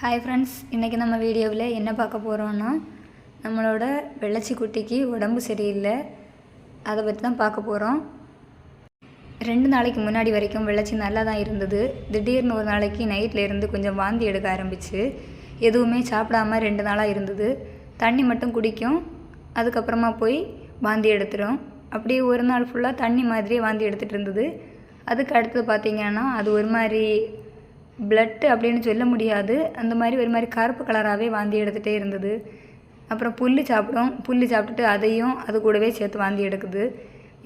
Hi friends, இன்றைக்கி நம்ம வீடியோவில் என்ன பார்க்க போகிறோன்னா நம்மளோட வெள்ளச்சி குட்டிக்கு உடம்பு சரியில்லை, அதை பற்றி தான் பார்க்க போகிறோம். 2 நாளைக்கு முன்னாடி வரைக்கும் வெள்ளச்சி நல்லா தான் இருந்தது. திடீர்னு ஒரு நாளைக்கு நைட்டில் இருந்து கொஞ்சம் வாந்தி எடுக்க ஆரம்பிச்சு, எதுவுமே சாப்பிடாமல் 2 நாளாக இருந்தது. தண்ணி மட்டும் குடிக்கும், அதுக்கப்புறமா போய் வாந்தி எடுத்துடும். அப்படியே ஒரு நாள் ஃபுல்லாக தண்ணி மாதிரியே வாந்தி எடுத்துகிட்டு இருந்தது. அதுக்கு அடுத்தது பார்த்திங்கன்னா அது ஒரு மாதிரி பிளட்டு அப்படின்னு சொல்ல முடியாது, அந்த மாதிரி ஒரு மாதிரி கருப்பு கலராகவே வாந்தி எடுத்துகிட்டே இருந்தது. அப்புறம் புல் சாப்பிட்டுட்டு அதையும் அது கூடவே சேர்த்து வாந்தி எடுக்குது.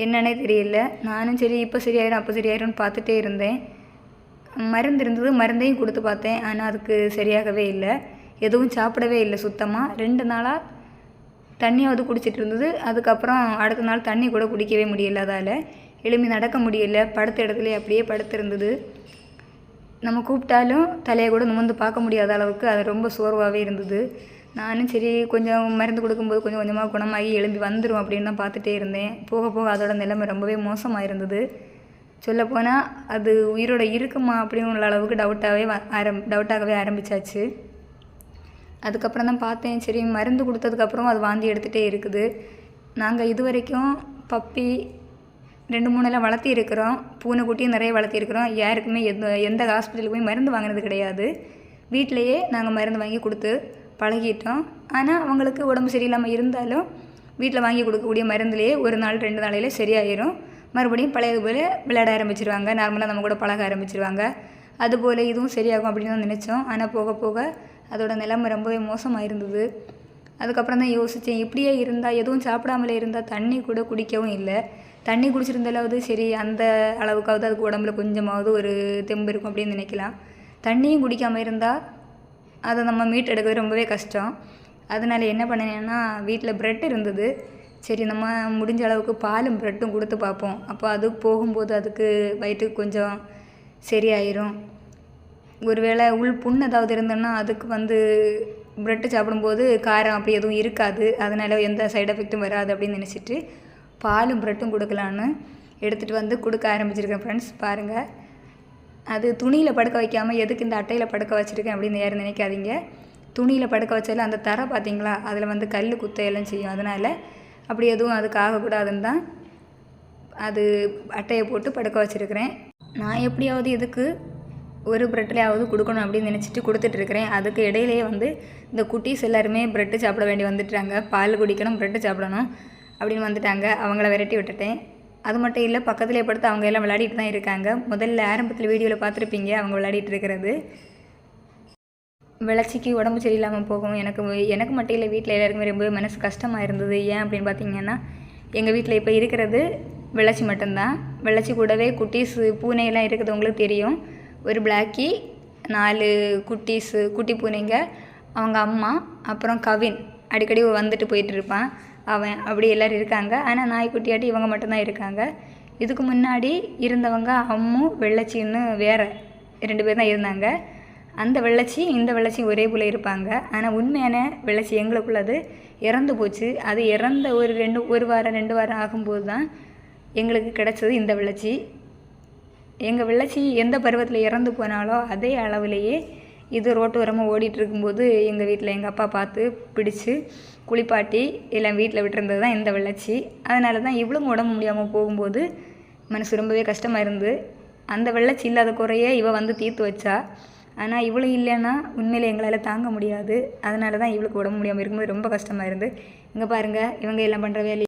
என்னன்னே தெரியல. நானும் சரி இப்போ சரியாயிரும் அப்போ சரியாயிரும்னு பார்த்துட்டே இருந்தேன். மருந்து இருந்தது, மருந்தையும் கொடுத்து பார்த்தேன், ஆனால் அதுக்கு சரியாகவே இல்லை. எதுவும் சாப்பிடவே இல்லை சுத்தமாக. 2 நாளாக தண்ணியாவது குடிச்சிட்டு இருந்தது. அதுக்கப்புறம் அடுத்த நாள் தண்ணி கூட குடிக்கவே முடியல, அதால் எழும்பி நடக்க முடியல. படுத்த இடத்துல அப்படியே படுத்திருந்தது. நம்ம கூப்பிட்டாலும் தலையை கூட நிமிர்ந்து பார்க்க முடியாத அளவுக்கு அது ரொம்ப சோர்வாகவே இருந்தது. நானும் சரி கொஞ்சம் மருந்து கொடுக்கும்போது கொஞ்சம் கொஞ்சமாக குணமாகி எழும்பி வந்துடும் அப்படின்னு தான் பார்த்துட்டே இருந்தேன். போக போக அதோட நிலைமை ரொம்பவே மோசமாக இருந்தது. சொல்லப்போனால் அது உயிரோட இருக்குமா அப்படின்னு உள்ள அளவுக்கு டவுட்டாகவே ஆரம்பித்தாச்சு. அதுக்கப்புறம் தான் பார்த்தேன், சரி மருந்து கொடுத்ததுக்கப்புறம் அது வாந்தி எடுத்துகிட்டே இருக்குது. நாங்கள் இது வரைக்கும் பப்பி 2-3 எல்லாம் வளர்த்திருக்கிறோம், பூனைக்குட்டியும் நிறைய வளர்த்திருக்கிறோம். யாருக்குமே எந்த ஹாஸ்பிட்டலுக்கு போய் மருந்து வாங்கினது கிடையாது. வீட்டிலையே நாங்கள் மருந்து வாங்கி கொடுத்து பழகிட்டோம். ஆனால் அவங்களுக்கு உடம்பு சரியில்லாமல் இருந்தாலும் வீட்டில் வாங்கி கொடுக்கக்கூடிய மருந்துலேயே 1 நாள் 2 நாளையிலே சரியாயிரும். மறுபடியும் பழையது போல் விளையாட ஆரம்பிச்சிருவாங்க, நார்மலாக நம்ம கூட பழக ஆரம்பிச்சிருவாங்க. அதுபோல் இதுவும் சரியாகும் அப்படின்னு தான் நினச்சோம். ஆனால் போக போக அதோட நிலைமை ரொம்பவே மோசமாக இருந்தது. அதுக்கப்புறம் தான் யோசித்தேன், இப்படியே இருந்தால் எதுவும் சாப்பிடாமலே இருந்தால் தண்ணி கூட குடிக்கவும் இல்லை. தண்ணி குடிச்சிருந்தாலாவது சரி அந்த அளவுக்காவது அதுக்கு உடம்புல கொஞ்சமாவது ஒரு தெம்பு இருக்கும் அப்படின்னு நினைக்கலாம். தண்ணியும் குடிக்காமல் இருந்தால் அதை நம்ம மீட் எடுக்கிறது ரொம்பவே கஷ்டம். அதனால் என்ன பண்ணினேன்னா, வீட்டில் ப்ரெட் இருந்தது. சரி நம்ம முடிஞ்ச அளவுக்கு பாலும் ப்ரெட்டும் கொடுத்து பார்ப்போம், அப்போ அது போகும்போது அதுக்கு வயிற்றுக்கு கொஞ்சம் சரியாயிரும். ஒருவேளை உள் புண் ஏதாவது இருந்தோன்னா அதுக்கு ப்ரெட்டு சாப்பிடும்போது காரம் அப்படி எதுவும் இருக்காது, அதனால் எந்த சைடு எஃபெக்ட்டும் வராது அப்படின்னு நினச்சிட்டு பாலும் ப்ரெட்டும் கொடுக்கலான்னு எடுத்துகிட்டு கொடுக்க ஆரம்பிச்சிருக்கேன். ஃப்ரெண்ட்ஸ் பாருங்கள், அது துணியில் படுக்க வைக்காமல் எதுக்கு இந்த அட்டையில் படுக்க வச்சுருக்கேன் அப்படின்னு யாரும் நினைக்காதீங்க. துணியில் படுக்க வச்சாலும் அந்த தரை பார்த்திங்களா, அதில் கல் குத்தையெல்லாம் செய்யும். அதனால் அப்படி எதுவும் அதுக்கு ஆகக்கூடாதுன்னு தான் அது அட்டையை போட்டு படுக்க வச்சுருக்கிறேன். நான் எப்படியாவது இதுக்கு ஒரு ப்ரெட்லையாவது கொடுக்கணும் அப்படின்னு நினச்சிட்டு கொடுத்துட்ருக்குறேன். அதுக்கு இடையிலேயே இந்த குட்டீஸ் எல்லாருமே ப்ரெட்டு சாப்பிட வேண்டி வந்துட்டாங்க. பால் குடிக்கணும், ப்ரெட்டு சாப்பிடணும் அப்படின்னு வந்துட்டாங்க. அவங்கள விரட்டி விட்டுட்டேன். அது மட்டும் இல்லை, பக்கத்துலேயே படுத்து அவங்க எல்லாம் விளையாடிட்டு தான் இருக்காங்க. முதல்ல ஆரம்பத்தில் வீடியோவில் பார்த்துருப்பீங்க அவங்க விளையாடிட்டு இருக்கிறது. வெள்ளச்சிக்கு உடம்பு சரியில்லாமல் போகும். எனக்கு மட்டும் இல்லை, வீட்டில் எல்லாருக்குமே ரொம்பவே மனசு கஷ்டமாக இருந்தது. ஏன் அப்படின்னு பார்த்தீங்கன்னா, எங்கள் வீட்டில் இப்போ இருக்கிறது வெள்ளச்சி மட்டும்தான். வெள்ளச்சி கூடவே குட்டீஸு பூனையெல்லாம் இருக்கிறது உங்களுக்கு தெரியும். ஒரு பிளாக்கி, 4 குட்டி பூனைங்க, அவங்க அம்மா, அப்புறம் கவின் அடிக்கடி வந்துட்டு போயிட்டு இருப்பான் அவன். அப்படி எல்லோரும் இருக்காங்க. ஆனால் நாய்க்குட்டியாட்டி இவங்க மட்டும்தான் இருக்காங்க. இதுக்கு முன்னாடி இருந்தவங்க அம்மு வெள்ளச்சின்னு வேறு 2 பேர் தான் இருந்தாங்க. அந்த வெள்ளச்சி இந்த வெள்ளச்சி ஒரே போல் இருப்பாங்க. ஆனால் உண்மையான வெள்ளச்சி எங்களுக்குள்ளது இறந்து போச்சு. அது இறந்த ஒரு வாரம் 2 வாரம் ஆகும்போது தான் எங்களுக்கு கிடச்சது இந்த வெள்ளச்சி. எங்கள் வெள்ளச்சி எந்த பருவத்தில் இறந்து போனாலோ அதே அளவுலேயே இது ரோட்டோரமாக ஓடிட்டுருக்கும்போது எங்கள் வீட்டில் எங்கள் அப்பா பார்த்து பிடிச்சி குளிப்பாட்டி எல்லாம் வீட்டில் விட்டுருந்தது தான் இந்த வெள்ளச்சி. அதனால தான் இவ்வளோ உடம்பு முடியாமல் போகும்போது மனசு ரொம்பவே கஷ்டமாக இருந்து, அந்த வெள்ளச்சி இல்லாத குறைய இவ தீர்த்து வச்சா. ஆனால் இவ்வளோ இல்லைன்னா உண்மையிலே எங்களால் தாங்க முடியாது. அதனால தான் இவளுக்கு உடம்பு முடியாமல் இருக்கும்போது ரொம்ப கஷ்டமாக இருந்து. இங்கே பாருங்கள், இவங்க எல்லாம் பண்ணுற வேலை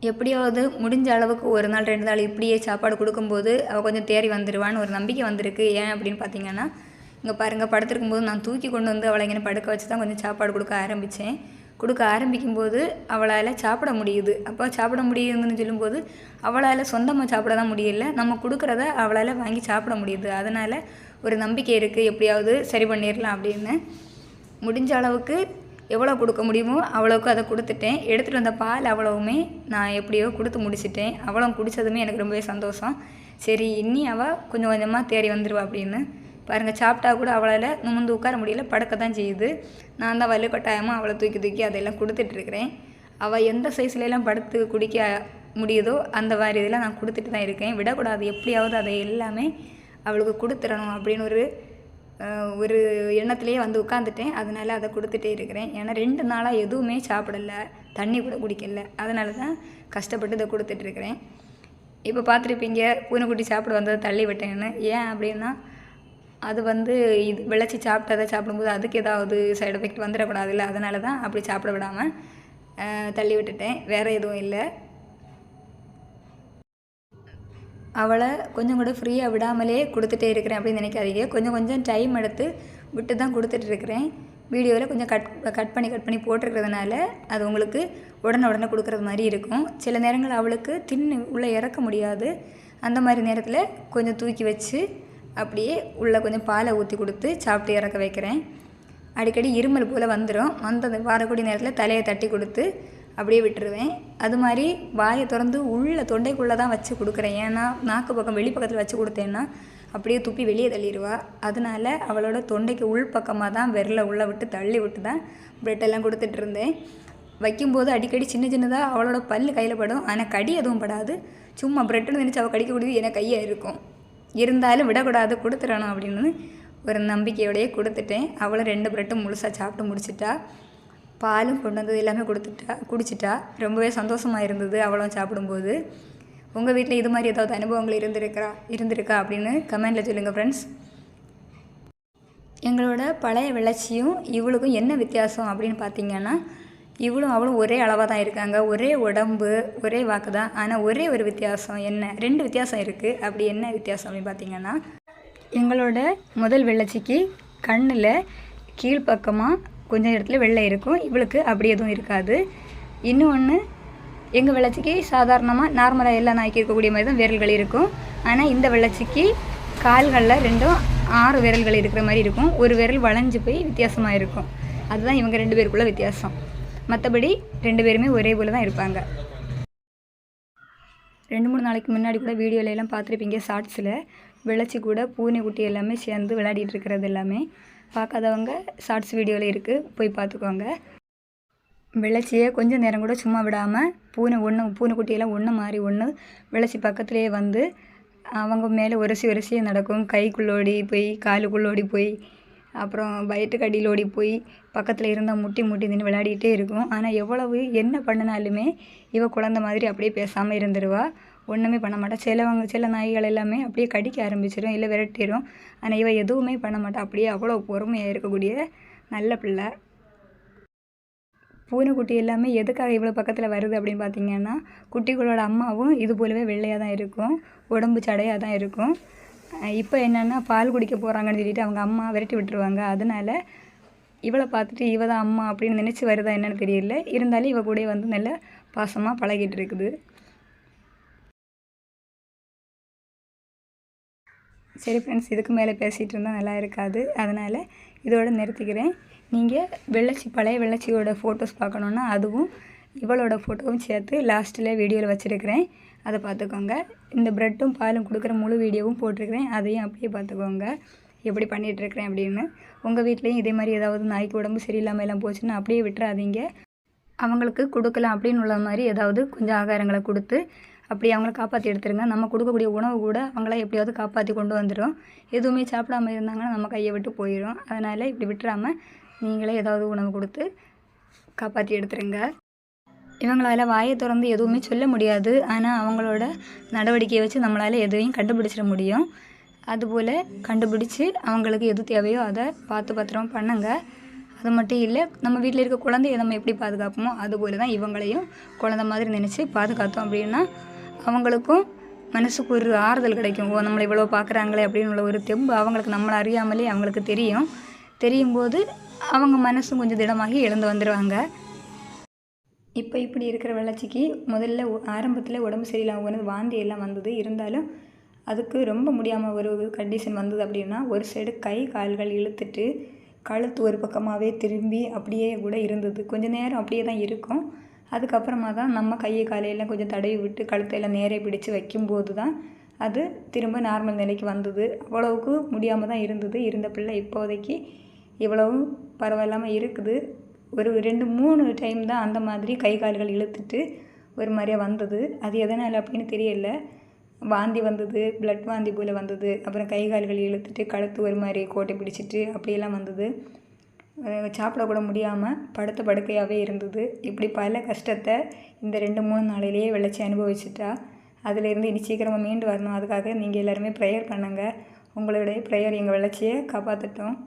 எப்படியாவது முடிஞ்ச அளவுக்கு 1 நாள் 2 நாள் இப்படியே சாப்பாடு கொடுக்கும்போது அவள் கொஞ்சம் தேறி வந்துடுவான்னு ஒரு நம்பிக்கை வந்திருக்கு. ஏன் அப்படின்னு பார்த்தீங்கன்னா, இங்கே பாருங்கள், படுத்திருக்கும்போது நான் தூக்கி கொண்டு அவளை இங்கே படுக்க வச்சு தான் கொஞ்சம் சாப்பாடு கொடுக்க ஆரம்பித்தேன். கொடுக்க ஆரம்பிக்கும்போது அவளால் சாப்பிட முடியுது. அப்போ சாப்பிட முடியுதுன்னு சொல்லும்போது அவளால் சொந்தமாக சாப்பிட தான் முடியல, நம்ம கொடுக்குறத அவளால் வாங்கி சாப்பிட முடியுது. அதனால் ஒரு நம்பிக்கை இருக்குது, எப்படியாவது சரி பண்ணிடலாம் அப்படின்னு. முடிஞ்ச அளவுக்கு எவ்வளோ கொடுக்க முடியுமோ அவ்வளோக்கு அதை கொடுத்துட்டேன். எடுத்துகிட்டு வந்த பால் அவ்வளவுமே நான் எப்படியோ கொடுத்து முடிச்சிட்டேன். அவ்வளோ குடித்ததுமே எனக்கு ரொம்பவே சந்தோஷம். சரி இனி அவள் கொஞ்சம் கொஞ்சமாக தேறி வந்துடுவா அப்படின்னு. பாருங்கள், சாப்பிட்டா கூட அவளால் நிமிர்ந்து உட்கார முடியல, படுக்க தான் செய்யுது. நான் தான் வலுக்கட்டாயமாக அவளை தூக்கி அதெல்லாம் கொடுத்துட்ருக்குறேன். அவள் எந்த சைஸ்லாம் படுத்து குடிக்க முடியுதோ அந்த மாதிரி இதெல்லாம் நான் கொடுத்துட்டு தான் இருக்கேன். விடக்கூடாது, எப்படியாவது அதை எல்லாமே அவளுக்கு கொடுத்துடணும் அப்படின்னு ஒரு ஒரு எண்ணத்துலேயே வந்து உட்காந்துட்டேன். அதனால் அதை கொடுத்துட்டே இருக்கிறேன். ஏன்னா 2 நாளாக எதுவுமே சாப்பிடல, தண்ணி கூட குடிக்கல. அதனால தான் கஷ்டப்பட்டு இதை கொடுத்துட்ருக்குறேன். இப்போ பார்த்துருப்பீங்க பூனைக்குட்டி சாப்பிட வந்ததை தள்ளி விட்டேன்னு. ஏன் அப்படின்னா அது வந்து இது விளைச்சி சாப்பிட்டதை சாப்பிடும்போது அதுக்கு ஏதாவது சைடு எஃபெக்ட் வந்துடக்கூடாதுல்ல. அதனால தான் அப்படி சாப்பிட விடாமல் தள்ளி விட்டுட்டேன். வேறு எதுவும் இல்லை. அவளை கொஞ்சம் கூட ஃப்ரீயாக விடாமலே கொடுத்துட்டே இருக்கிறேன் அப்படின்னு நினைக்காதீங்க. கொஞ்சம் கொஞ்சம் டைம் எடுத்து விட்டு தான் கொடுத்துட்ருக்குறேன். வீடியோவில் கொஞ்சம் கட் பண்ணி போட்டிருக்கிறதுனால அது உங்களுக்கு உடனே கொடுக்குறது மாதிரி இருக்கும். சில நேரங்கள் அவளுக்கு தின்னு உள்ளே இறக்க முடியாது. அந்த மாதிரி நேரத்தில் கொஞ்சம் தூக்கி வச்சு அப்படியே உள்ளே கொஞ்சம் பாலை ஊற்றி கொடுத்து சாப்பிட்டு இறக்க வைக்கிறேன். அடிக்கடி இருமல் போல் வந்துடும். வரக்கூடிய நேரத்தில் தலையை தட்டி கொடுத்து அப்படியே விட்டுருவேன். அது மாதிரி வாயை திறந்து உள்ளே தொண்டைக்குள்ளே தான் வச்சு கொடுக்குறேன். ஏன்னா நாக்கு பக்கம் வெளி பக்கத்தில் வச்சு கொடுத்தேன்னா அப்படியே துப்பி வெளியே தள்ளிடுவா. அதனால அவளோட தொண்டைக்கு உள் பக்கமாக தான் விரலை உள்ளே விட்டு தள்ளி விட்டு தான் ப்ரெட்டெல்லாம் கொடுத்துட்ருந்தேன். வைக்கும்போது அடிக்கடி சின்னதாக அவளோட பல் கையில் படும். ஆனால் கடி எதுவும் படாது. சும்மா ப்ரெட்டுன்னு நினச்சி அவள் கடிக்கக்கூடியது எனக்கு கையாக இருக்கும். இருந்தாலும் விடக்கூடாது, கொடுத்துடணும் அப்படின்னு ஒரு நம்பிக்கையோடையே கொடுத்துட்டேன். அவளும் 2 ப்ரெட்டும் முழுசாக சாப்பிட்டு முடிச்சிட்டா. பாலும் கொண்டு வந்தது எல்லாமே குடிச்சிட்டா. ரொம்பவே சந்தோஷமாக இருந்தது அவளும் சாப்பிடும்போது. உங்கள் வீட்டில் இது மாதிரி ஏதாவது அனுபவங்கள் இருந்திருக்கா அப்படின்னு கமெண்டில் சொல்லுங்கள் ஃப்ரெண்ட்ஸ். எங்களோட பழைய வெள்ளச்சியும் இவளுக்கும் என்ன வித்தியாசம் அப்படின்னு பார்த்தீங்கன்னா, இவளும் அவளும் ஒரே அளவாக தான் இருக்காங்க. ஒரே உடம்பு, ஒரே வாக்கு தான். ஆனால் ஒரே ஒரு வித்தியாசம் என்ன, 2 வித்தியாசம் இருக்குது. அப்படி என்ன வித்தியாசம் அப்படின்னு பார்த்தீங்கன்னா, எங்களோட முதல் வெள்ளச்சிக்கு கண்ணில் கீழ்ப்பக்கமாக கொஞ்சம் இடத்துல வெள்ளை இருக்கும். இவளுக்கு அப்படி எதுவும் இருக்காது. இன்னொன்று, எங்கள் வெள்ளச்சிக்கு சாதாரணமாக நார்மலாக எல்லா நாய்க்கு இருக்கக்கூடிய மாதிரி தான் விரல்கள் இருக்கும். ஆனால் இந்த வெள்ளச்சிக்கு கால்களில் 2ம் 6 விரல்கள் இருக்கிற மாதிரி இருக்கும். ஒரு விரல் வளைஞ்சு போய் வித்தியாசமாக இருக்கும். அதுதான் இவங்க 2 பேருக்குள்ள வித்தியாசம். மற்றபடி 2 பேருமே ஒரே போல் தான் இருப்பாங்க. 2-3 நாளைக்கு முன்னாடி கூட வீடியோல எல்லாம் பார்த்துருப்பீங்க. ஷார்ட்ஸில் வெள்ளச்சி கூட பூனைக்குட்டி எல்லாமே சேர்ந்து விளையாடிட்டு இருக்கிறது எல்லாமே பார்க்காதவங்க ஷார்ட்ஸ் வீடியோவில் இருக்குது, போய் பார்த்துக்கோங்க. வெள்ளச்சியை கொஞ்சம் நேரம் கூட சும்மா விடாமல் பூனைக்குட்டியெல்லாம் ஒன்று மாறி ஒன்று வெள்ளச்சி பக்கத்துலேயே வந்து அவங்க மேலே உரசியே நடக்கும். கைக்குள்ளோடி போய் காலுக்குள்ளோடி போய் அப்புறம் வயிற்றுக்கு அடியில் ஓடி போய் பக்கத்தில் இருந்தால் முட்டி நின்று விளையாடிட்டே இருக்கும். ஆனால் எவ்வளவு என்ன பண்ணினாலுமே இவ குழந்த மாதிரி அப்படியே பேசாமல் இருந்துருவா. ஒன்றுமே பண்ண மாட்டா. சில நாய்கள் எல்லாமே அப்படியே கடிக்க ஆரம்பிச்சிடும், இல்லை விரட்டிடும். ஆனால் இவ எதுவுமே பண்ண மாட்டா. அப்படியே அவ்வளோ பொறுமையாக இருக்கக்கூடிய நல்ல பிள்ளை. பூனைக்குட்டி எல்லாமே எதுக்காக இவ்வளோ பக்கத்தில் வருது அப்படின்னு பார்த்தீங்கன்னா, குட்டிகளோட அம்மாவும் இது போலவே வெள்ளையாக தான் இருக்கும், உடம்பு சடையாக தான் இருக்கும். இப்போ என்னென்னா பால் குடிக்க போகிறாங்கன்னு சொல்லிட்டு அவங்க அம்மா விரட்டி விட்டுருவாங்க. அதனால் இவளை பார்த்துட்டு இவ தான் அம்மா அப்படின்னு நினச்சி வருதா என்னன்னு தெரியல. இருந்தாலும் இவ கூட வந்து நல்ல பாசமாக பழகிட்டு இருக்குது. சரி ஃப்ரெண்ட்ஸ், இதுக்கு மேலே பேசிகிட்டு இருந்தால் நல்லா இருக்காது. அதனால் இதோடு நிறுத்திக்கிறேன். நீங்கள் பழைய வெள்ளச்சியோட ஃபோட்டோஸ் பார்க்கணுன்னா அதுவும் இவளோட ஃபோட்டோவும் சேர்த்து லாஸ்ட்டில் வீடியோவில் வச்சுருக்கிறேன், அதை பார்த்துக்கோங்க. இந்த ப்ரெட்டும் பாலும் கொடுக்குற முழு வீடியோவும் போட்டிருக்கிறேன், அதையும் அப்படியே பார்த்துக்கோங்க எப்படி பண்ணிகிட்ருக்கிறேன் அப்படின்னு. உங்கள் வீட்லேயும் இதே மாதிரி ஏதாவது நாய்க்கு உடம்பு சரியில்லாமல் எல்லாம் போச்சுன்னா அப்படியே விட்டுறாதீங்க. அவங்களுக்கு கொடுக்கலாம் அப்படின்னு உள்ள மாதிரி ஏதாவது கொஞ்சம் ஆகாரங்களை கொடுத்து அப்படியே அவங்கள காப்பாற்றி எடுத்துருங்க. நம்ம கொடுக்கக்கூடிய உணவு கூட அவங்கள எப்படியாவது காப்பாற்றி கொண்டு வந்துடும். எதுவுமே சாப்பிடாமல் இருந்தாங்கன்னா நம்ம கையை விட்டு போயிடும். அதனால் இப்படி விட்டுறாமல் நீங்களே ஏதாவது உணவு கொடுத்து காப்பாற்றி எடுத்துருங்க. இவங்களால் வாயை திறந்து எதுவுமே சொல்ல முடியாது. ஆனால் அவங்களோட நடவடிக்கையை வச்சு நம்மளால் எதுவையும் கண்டுபிடிச்சிட முடியும். அதுபோல் கண்டுபிடிச்சி அவங்களுக்கு எது தேவையோ அதை பார்த்து பத்திரமா பண்ணுங்க. அது மட்டும் இல்லை, நம்ம வீட்டில் இருக்க குழந்தைய நம்ம எப்படி பாதுகாப்போமோ அதுபோல் தான் இவங்களையும் குழந்தை மாதிரி நினச்சி பாதுகாத்தோம் அப்படின்னா அவங்களுக்கும் மனசுக்கு ஒரு ஆறுதல் கிடைக்கும். நம்மளை இவ்வளோ பார்க்குறாங்களே அப்படின்னு உள்ள ஒரு தெம்பு அவங்களுக்கு நம்மளை அறியாமலே அவங்களுக்கு தெரியும் போது அவங்க மனசும் கொஞ்சம் திடமாகி எழுந்து வந்துடுவாங்க. இப்போ இப்படி இருக்கிற வெள்ளச்சிக்கு முதல்ல ஆரம்பத்தில் உடம்பு சரியில்லாமல் போனது, வாந்தி எல்லாம் வந்தது. இருந்தாலும் அதுக்கு ரொம்ப முடியாமல் ஒரு கண்டிஷன் வந்தது அப்படின்னா ஒரு சைடு கை கால்கள் இழுத்துட்டு கழுத்து ஒரு பக்கமாகவே திரும்பி அப்படியே கூட இருந்தது. கொஞ்சம் நேரம் அப்படியே தான் இருக்கும். அதுக்கப்புறமா தான் நம்ம கையை காலையெல்லாம் கொஞ்சம் தடவி விட்டு கழுத்தையெல்லாம் நேரே பிடிச்சி வைக்கும்போது தான் அது திரும்ப நார்மல் நிலைக்கு வந்தது. அவ்வளவுக்கு முடியாமல் தான் இருந்த பிள்ளை இப்போதைக்கு இவ்வளவும் பரவாயில்லாமல் இருக்குது. ஒரு 2-3 டைம் தான் அந்த மாதிரி கை கால்கள் இழுத்துட்டு ஒரு மாதிரியாக வந்தது. அது எதனால் அப்படின்னு தெரியல. வாந்தி வந்தது, பிளட் வாந்தி போல் வந்தது. அப்புறம் கை கால்கள் இழுத்துட்டு கழுத்து ஒரு மாதிரி கோட்டை பிடிச்சிட்டு அப்படியெல்லாம் வந்தது. சாப்பிடக்கூட முடியாமல் படுத்த படுக்கையாகவே இருந்தது. இப்படி பல கஷ்டத்தை இந்த 2-3 நாளிலேயே வெள்ளச்சி அனுபவிச்சிட்டா. அதிலேருந்து இனி சீக்கிரமாக மீண்டு வரணும். அதுக்காக நீங்கள் எல்லாருமே ப்ரேயர் பண்ணுங்கள். உங்களுடைய ப்ரேயர் எங்கள் வெள்ளச்சியை காப்பாற்றட்டும்.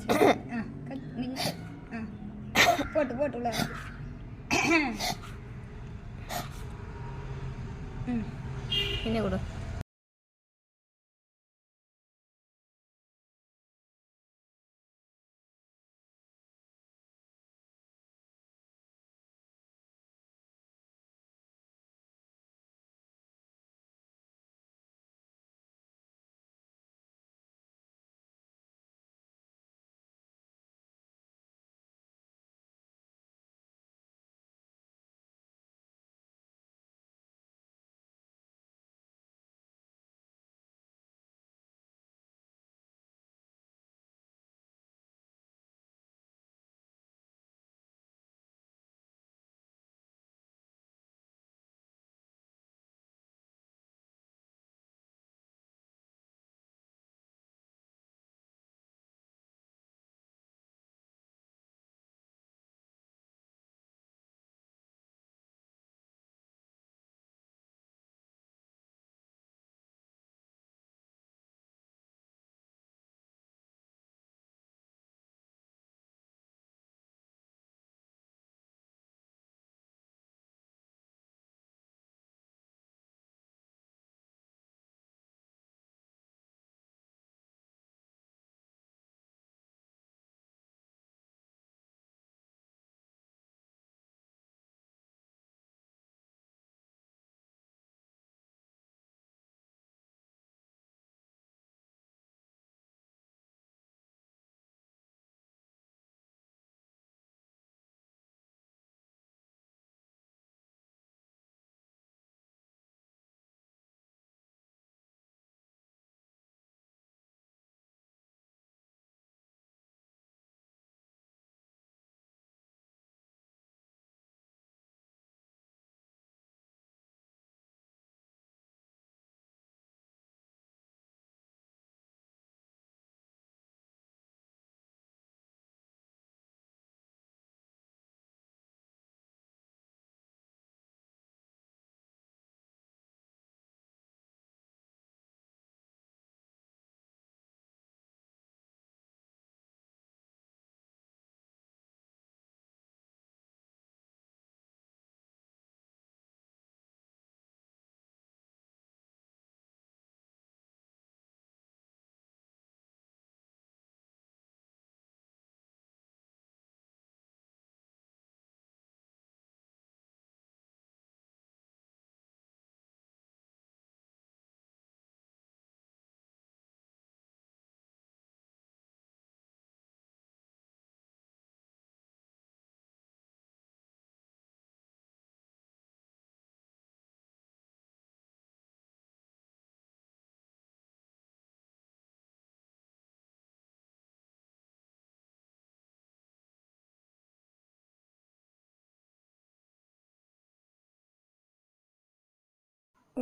சரி போட்டு உள்ள என்ன கொடு.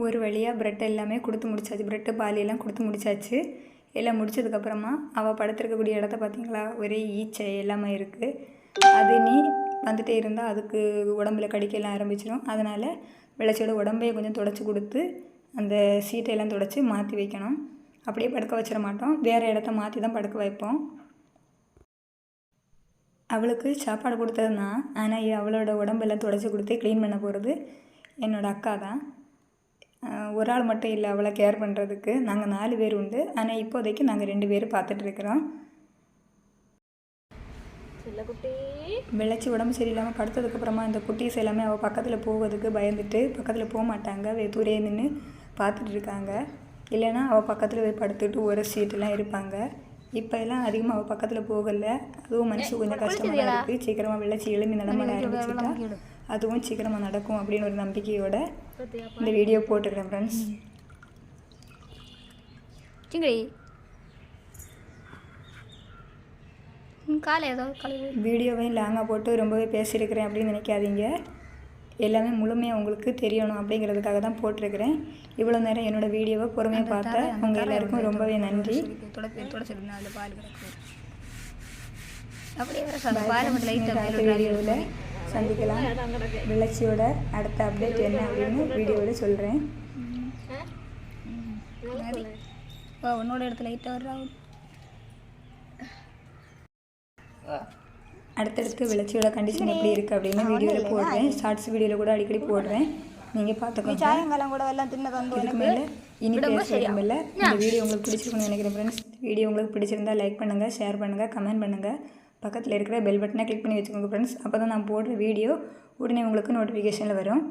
ஒரு வழியாக ப்ரெட் எல்லாமே கொடுத்து முடிச்சாச்சு. ப்ரெட்டு பாலியெல்லாம் கொடுத்து முடிச்சாச்சு. எல்லாம் முடிச்சதுக்கப்புறமா அவள் படுத்திருக்கக்கூடிய இடத்த பார்த்தீங்களா, ஒரே ஈச்சை எல்லாமே இருக்குது. அது நீ வந்துட்டே இருந்தால் அதுக்கு உடம்புல கடிக்கலாம் ஆரம்பிச்சிடும். அதனால் வெள்ளச்சியோட உடம்பையே கொஞ்சம் துடைச்சி கொடுத்து அந்த சீட்டையெல்லாம் துடைச்சி மாற்றி வைக்கணும். அப்படியே படுக்க வச்சிட மாட்டோம், வேறு இடத்த மாற்றி தான் படுக்க வைப்போம். அவளுக்கு சாப்பாடு கொடுத்தது தான், ஆனால் அவளோட உடம்பெல்லாம் துடைச்சி கொடுத்து க்ளீன் பண்ண போகிறது என்னோடய அக்கா தான். ஒரு ஆள் மட்டும் இல்லை அவளை கேர் பண்ணுறதுக்கு. நாங்கள் 4 பேர் உண்டு. ஆனால் இப்போதைக்கு நாங்கள் 2 பேர் பார்த்துட்ருக்குறோம். வெள்ளச்சி உடம்பு சரியில்லாமல் படுத்ததுக்கப்புறமா இந்த குட்டீஸ் எல்லாமே அவள் பக்கத்தில் போவதுக்கு பயந்துட்டு பக்கத்தில் போக மாட்டாங்க. தூரே நின்று பார்த்துட்டு இருக்காங்க. இல்லைன்னா அவள் பக்கத்தில் போய் படுத்துட்டு ஒரு சீட்டெல்லாம் இருப்பாங்க. இப்போ எல்லாம் அதிகமாக அவள் பக்கத்தில் போகலை. அதுவும் மனசு கொஞ்சம் கஷ்டமாக தான் இருக்குது. சீக்கிரமாக வெள்ளச்சி எழும்பி நடமாட ஆரம்பிச்சுட்டா அதுவும் சீக்கிரமாக நடக்கும் அப்படின்னு ஒரு நம்பிக்கையோட இந்த வீடியோ போட்டுக்கிறேன் ஃப்ரெண்ட்ஸ். வீடியோவையும் லாங்காக போட்டு ரொம்பவே பேசியிருக்கிறேன் அப்படின்னு நினைக்காதீங்க. எல்லாமே முழுமையாக உங்களுக்கு தெரியணும் அப்படிங்கிறதுக்காக தான் போட்டிருக்கிறேன். இவ்வளோ நேரம் என்னோடய வீடியோவை பொறுமையாக பார்த்த உங்கள் எல்லாருக்கும் ரொம்பவே நன்றி. வீடியோவில் சந்திக்கலாம். வெள்ளச்சியோட அடுத்த அப்டேட் என்ன அப்படின்னு வீடியோவில் சொல்கிறேன். உன்னோட இடத்துல அடுத்தடுத்து வெள்ளச்சியோட கண்டிஷன் எப்படி இருக்குது அப்படின்னு வீடியோவில் போடுறேன். ஷார்ட்ஸ் வீடியோவில் கூட அடிக்கடி போடுறேன், நீங்கள் பார்த்துக்கோங்க. இதுக்கு மேலே இனி பேசுகிறதும் இல்லை. இந்த வீடியோ உங்களுக்கு பிடிச்சிருக்குன்னு நினைக்கிறேன் ஃப்ரெண்ட்ஸ். வீடியோ உங்களுக்கு பிடிச்சிருந்தால் லைக் பண்ணுங்கள், ஷேர் பண்ணுங்கள், கமெண்ட் பண்ணுங்கள். பக்கத்தில் இருக்கிற பெல் பட்டனை கிளிக் பண்ணி வச்சுக்கோங்க ஃப்ரெண்ட்ஸ். அப்போ தான் நான் போடுற வீடியோ உடனே உங்களுக்கு நோட்டிஃபிகேஷனில் வரும்.